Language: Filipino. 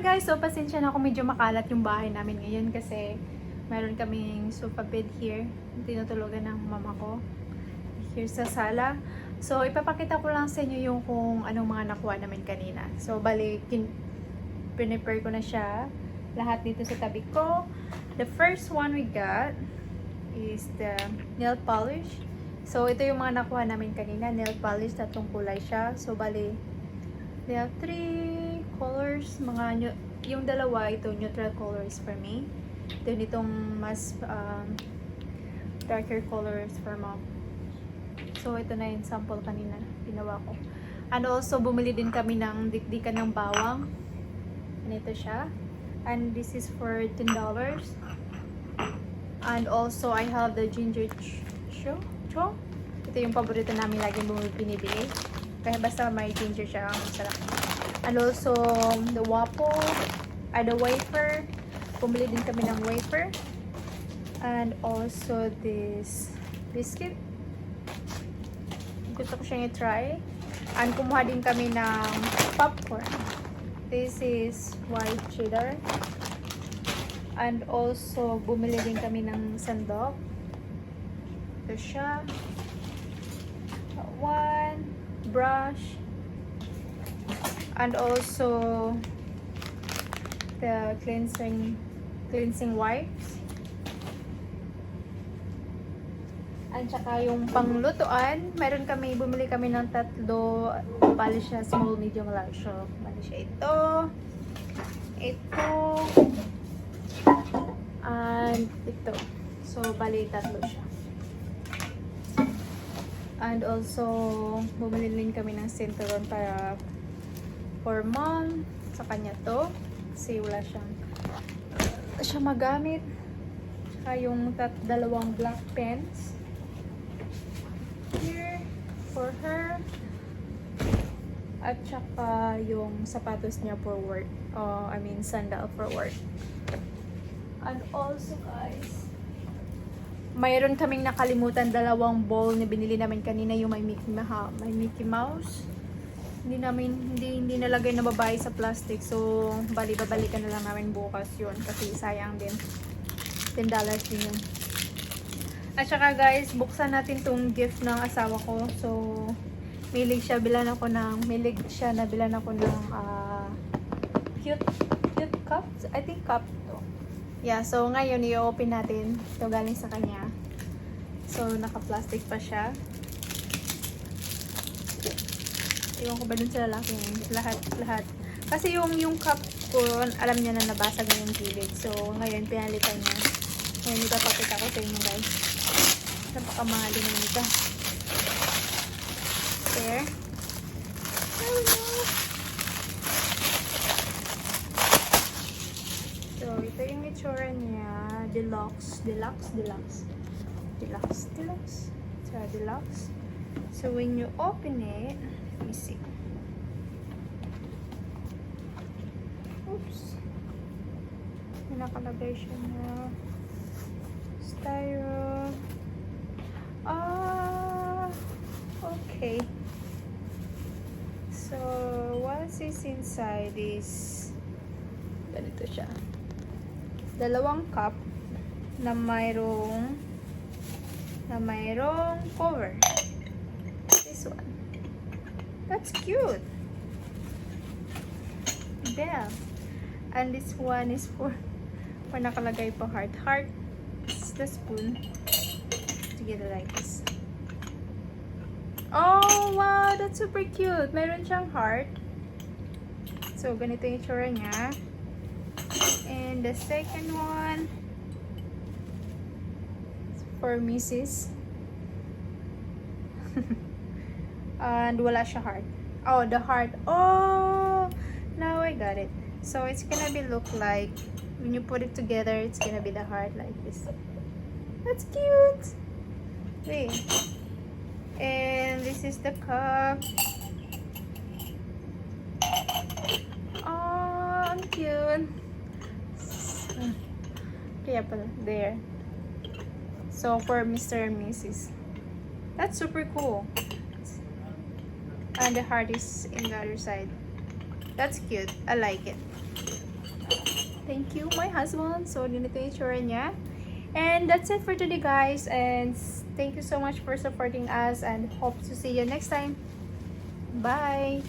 guys, so pasensya na ako, medyo makalat yung bahay namin ngayon kasi mayroon kaming sofa bed here. Tinutulugan ng mama ko here sa sala. So ipapakita ko lang sa inyo yung kung anong mga nakuha namin kanina. So bali, prepare ko na siya lahat dito sa tabi ko. The first one we got is the nail polish. So ito yung mga nakuha namin kanina, nail polish, tatlong kulay siya. So bali, they have 3 colors, yung dalawa ito neutral colors for me. Then itong mas darker colors for mom. So ito na yung sample kanina ginawa ko. And also bumili din kami ng dikdikan ng bawang. Ito siya. And this is for $10. And also I have the ginger cho. Ito yung paborito namin laging binibili. Kaya basta may ginger siya, ang sarap. And also, the waffle, the wafer. Bumili din kami ng wafer. And also, this biscuit. Gusto ko siyang i-try. And kumuha din kami ng popcorn. This is white cheddar. And also, bumili din kami ng sandok. Ito siya. One brush, and also the cleansing wipes, and saka yung panglutuan, bumili kami ng tatlo, bali siya small, medium, large. So bali siya ito, and ito. So bali tatlo siya. And also, bumili din kami ng cinturon para for mom. Sa kanya to. Kasi wala siya magamit. Saka yung dalawang black pens. Here, for her. At saka yung sapatos niya for work. Sandal for work. And also guys, mayroon kaming nakalimutan, dalawang bowl na binili namin kanina, yung may Mickey Mouse. Hindi nalagay na babae sa plastic. So, babalikan na lang namin bukas yun. Kasi sayang din. $10 din yun. At saka guys, buksan natin tong gift ng asawa ko. So, milig siya na bilan ako ng cute cups. I think cup to. Yeah, so ngayon i-open natin. Ito galing sa kanya. So, naka-plastic pa siya. Iwan ko ba dun sa lalaki? Lahat. Kasi yung cup ko, alam niya na nabasag na yung gilid. So, ngayon pinalitan niya. Ngayon ipapakita ko sa inyo guys. Napakamahali na nito. There. So, ito yung itsura niya. Deluxe. So, when you open it, let me see. Oops. May nakalagay siya na styro. Okay. So, what is inside is ganito siya. Dalawang cup na mayroong cover. This one. That's cute. Bell. And this one is for nakalagay po heart. This is the spoon. Together like this. Oh, wow! That's super cute. Meron siyang heart. So, ganito yung itsura niya. And the second one is for Mrs. And wala siya heart. Oh, the heart. Oh! Now I got it. So, it's gonna be look like, when you put it together, it's gonna be the heart like this. That's cute! Wait. And this is the cup. Oh, ang cute. Kaya pala, there. So, for Mr. and Mrs. That's super cool. And the heart is in the other side. That's cute. I like it. Thank you, my husband. So, ganito yung itsura niya. And that's it for today, guys. And thank you so much for supporting us and hope to see you next time. Bye!